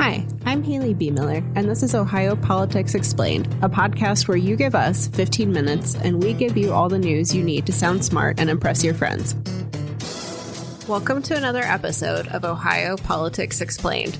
Hi, I'm Haley B. Miller, and this is Ohio Politics Explained, a podcast where you give us 15 minutes and we give you all the news you need to sound smart and impress your friends. Welcome to another episode of Ohio Politics Explained.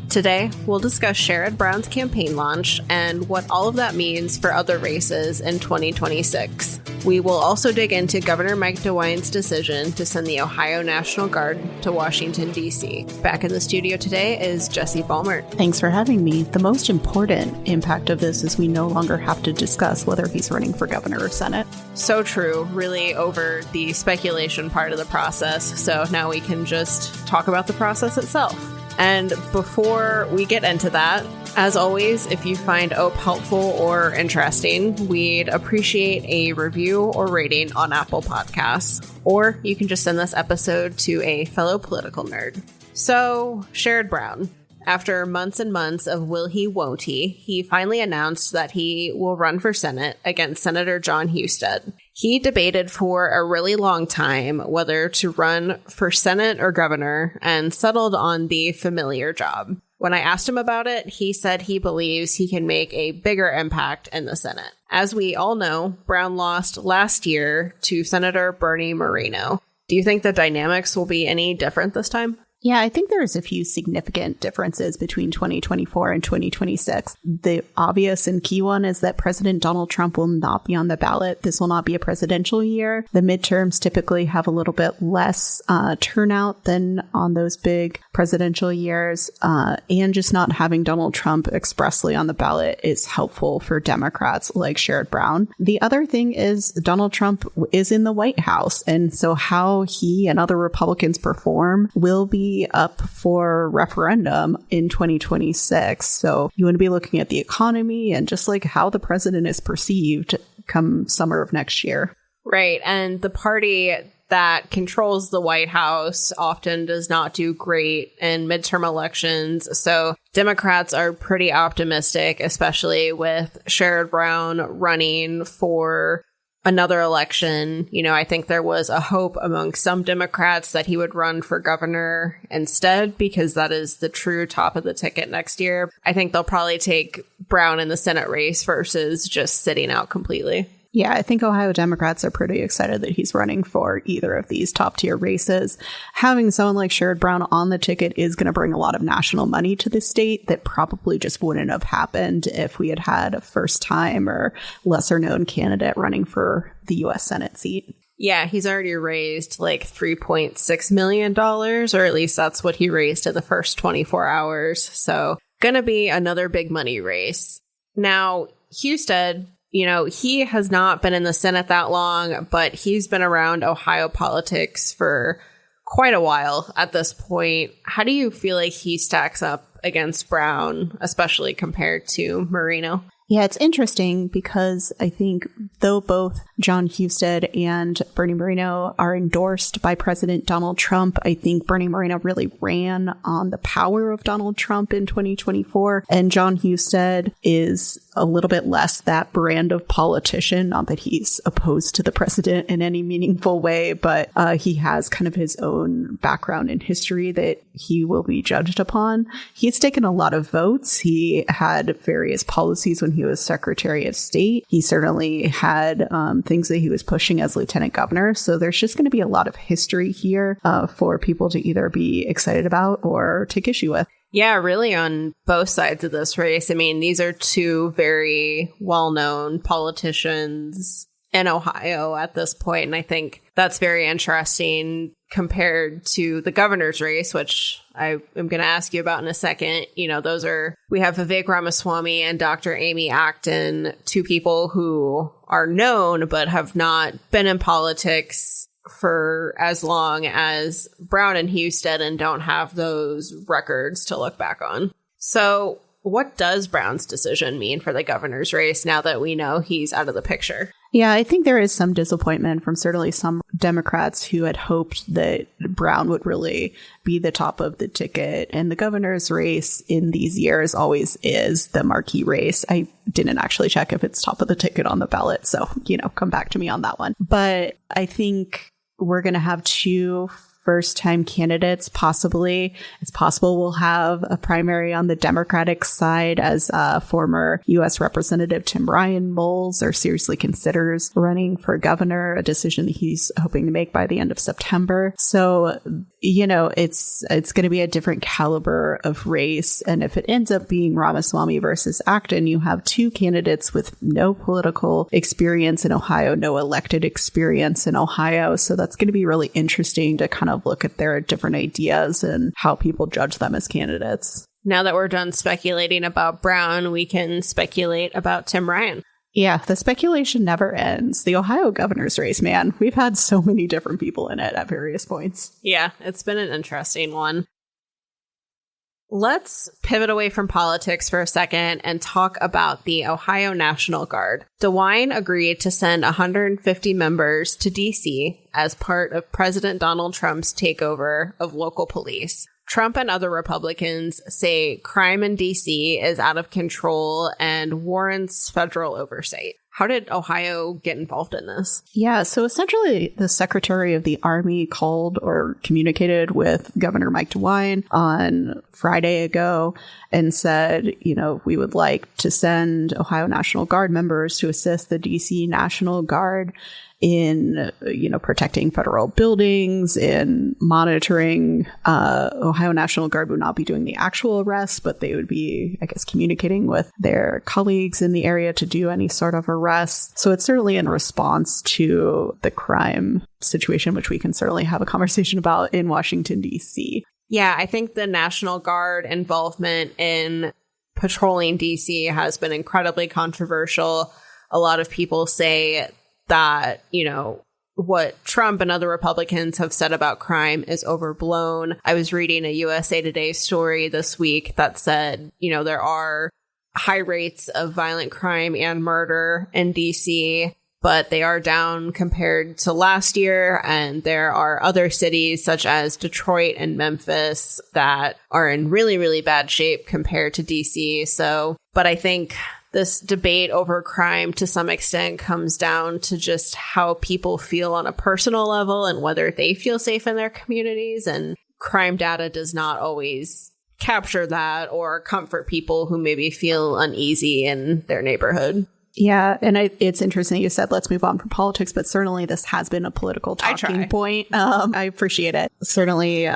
Today, we'll discuss Sherrod Brown's campaign launch and what all of that means for other races in 2026. We will also dig into Governor Mike DeWine's decision to send the Ohio National Guard to Washington, D.C. Back in the studio today is Jesse Balmert. Thanks for having me. The most important impact of this is we no longer have to discuss whether he's running for governor or Senate. So true, really over the speculation part of the process. So now we can just talk about the process itself. And before we get into that, as always, if you find OPE helpful or interesting, we'd appreciate a review or rating on Apple Podcasts. Or you can just send this episode to a fellow political nerd. So, Sherrod Brown. After months and months of will he, won't he finally announced that he will run for Senate against Senator Jon Husted. He debated for a really long time whether to run for Senate or governor and settled on the familiar job. When I asked him about it, he said he believes he can make a bigger impact in the Senate. As we all know, Brown lost last year to Senator Bernie Moreno. Do you think the dynamics will be any different this time? Yeah, I think there's a few significant differences between 2024 and 2026. The obvious and key one is that President Donald Trump will not be on the ballot. This will not be a presidential year. The midterms typically have a little bit less turnout than on those big presidential years. And just not having Donald Trump expressly on the ballot is helpful for Democrats like Sherrod Brown. The other thing is Donald Trump is in the White House. And so how he and other Republicans perform will be up for referendum in 2026. So you want to be looking at the economy and just like how the president is perceived come summer of next year. Right. And the party that controls the White House often does not do great in midterm elections. So Democrats are pretty optimistic, especially with Sherrod Brown running for another election. You know, I think there was a hope among some Democrats that he would run for governor instead, because that is the true top of the ticket next year. I think they'll probably take Brown in the Senate race versus just sitting out completely. Yeah, I think Ohio Democrats are pretty excited that he's running for either of these top tier races. Having someone like Sherrod Brown on the ticket is going to bring a lot of national money to the state that probably just wouldn't have happened if we had had a first time or lesser known candidate running for the U.S. Senate seat. Yeah, he's already raised like $3.6 million, or at least that's what he raised in the first 24 hours. So gonna be another big money race. Now, Husted, you know, he has not been in the Senate that long, but he's been around Ohio politics for quite a while at this point. How do you feel like he stacks up against Brown, especially compared to Moreno? Yeah, it's interesting because I think though both Jon Husted and Bernie Moreno are endorsed by President Donald Trump, I think Bernie Moreno really ran on the power of Donald Trump in 2024. And Jon Husted is a little bit less that brand of politician. Not that he's opposed to the president in any meaningful way, but he has kind of his own background in history that he will be judged upon. He's taken a lot of votes. He had various policies when he was Secretary of State. He certainly had things that he was pushing as lieutenant governor. So there's just going to be a lot of history here for people to either be excited about or take issue with. Yeah, really on both sides of this race. I mean, these are two very well-known politicians in Ohio at this point. And I think that's very interesting compared to the governor's race, which I am going to ask you about in a second. You know, we have Vivek Ramaswamy and Dr. Amy Acton, two people who are known but have not been in politics for as long as Brown and Husted and don't have those records to look back on. So what does Brown's decision mean for the governor's race now that we know he's out of the picture? Yeah, I think there is some disappointment from certainly some Democrats who had hoped that Brown would really be the top of the ticket. And the governor's race in these years always is the marquee race. I didn't actually check if it's top of the ticket on the ballot. So, come back to me on that one. But I think we're going to have two first-time candidates, possibly. It's possible we'll have a primary on the Democratic side as former U.S. Representative Tim Ryan mulls or seriously considers running for governor, a decision that he's hoping to make by the end of September. So, it's going to be a different caliber of race. And if it ends up being Ramaswamy versus Acton, you have two candidates with no political experience in Ohio, no elected experience in Ohio. So that's going to be really interesting to kind of look at their different ideas and how people judge them as candidates. Now that we're done speculating about Brown, we can speculate about Tim Ryan. Yeah, the speculation never ends. The Ohio governor's race, man, we've had so many different people in it at various points. Yeah, it's been an interesting one. Let's pivot away from politics for a second and talk about the Ohio National Guard. DeWine agreed to send 150 members to D.C. as part of President Donald Trump's takeover of local police. Trump and other Republicans say crime in D.C. is out of control and warrants federal oversight. How did Ohio get involved in this? Yeah, so essentially the Secretary of the Army called or communicated with Governor Mike DeWine on Friday ago and said, we would like to send Ohio National Guard members to assist the DC National Guard in, protecting federal buildings, in monitoring. Ohio National Guard would not be doing the actual arrests, but they would be, I guess, communicating with their colleagues in the area to do any sort of arrests. So it's certainly in response to the crime situation, which we can certainly have a conversation about in Washington, D.C. Yeah, I think the National Guard involvement in patrolling D.C. has been incredibly controversial. A lot of people say that, what Trump and other Republicans have said about crime is overblown. I was reading a USA Today story this week that said, there are high rates of violent crime and murder in DC, but they are down compared to last year. And there are other cities such as Detroit and Memphis that are in really, really bad shape compared to DC. But I think this debate over crime to some extent comes down to just how people feel on a personal level and whether they feel safe in their communities. And crime data does not always capture that or comfort people who maybe feel uneasy in their neighborhood. Yeah, and it's interesting you said let's move on from politics, but certainly this has been a political talking point. I appreciate it. Certainly,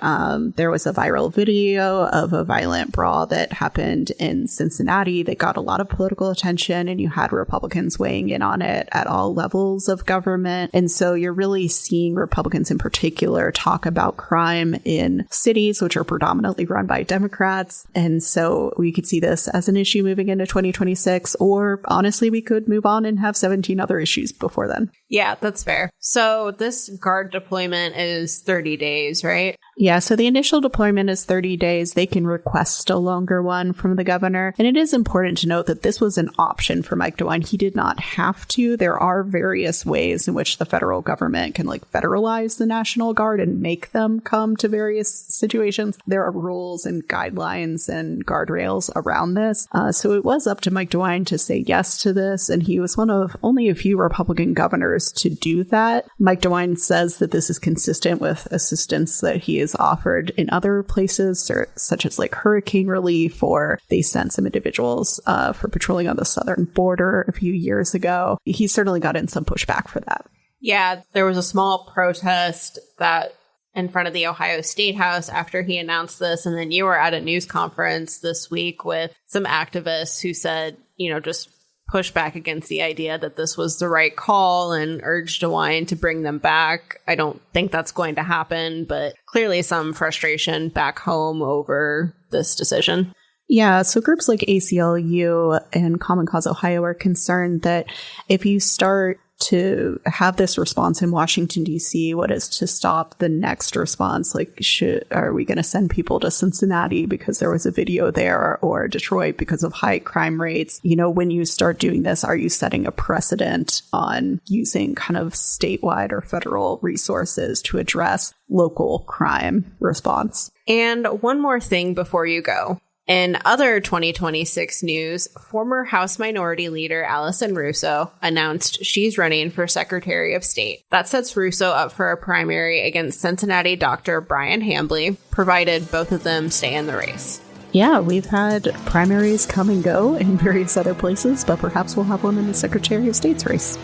there was a viral video of a violent brawl that happened in Cincinnati that got a lot of political attention, and you had Republicans weighing in on it at all levels of government. And so you're really seeing Republicans in particular talk about crime in cities, which are predominantly run by Democrats. And so we could see this as an issue moving into 2026, or honestly, we could move on and have 17 other issues before then. Yeah, that's fair. So this guard deployment is 30 days, right? Yeah, so the initial deployment is 30 days. They can request a longer one from the governor. And it is important to note that this was an option for Mike DeWine. He did not have to. There are various ways in which the federal government can federalize the National Guard and make them come to various situations. There are rules and guidelines and guardrails around this. So it was up to Mike DeWine to say yes to this. And he was one of only a few Republican governors to do that. Mike DeWine says that this is consistent with assistance that he has offered in other places, such as hurricane relief, or they sent some individuals for patrolling on the southern border a few years ago. He certainly got in some pushback for that. Yeah, there was a small protest that in front of the Ohio State House after he announced this. And then you were at a news conference this week with some activists who said, just push back against the idea that this was the right call and urged DeWine to bring them back. I don't think that's going to happen, but clearly some frustration back home over this decision. Yeah, so groups like ACLU and Common Cause Ohio are concerned that if you start to have this response in Washington, D.C., what is to stop the next response? Are we going to send people to Cincinnati because there was a video there, or Detroit because of high crime rates? When you start doing this, are you setting a precedent on using kind of statewide or federal resources to address local crime response? And one more thing before you go. In other 2026 news, former House Minority Leader Allison Russo announced she's running for Secretary of State. That sets Russo up for a primary against Cincinnati Dr. Brian Hambly, provided both of them stay in the race. Yeah, we've had primaries come and go in various other places, but perhaps we'll have one in the Secretary of State's race.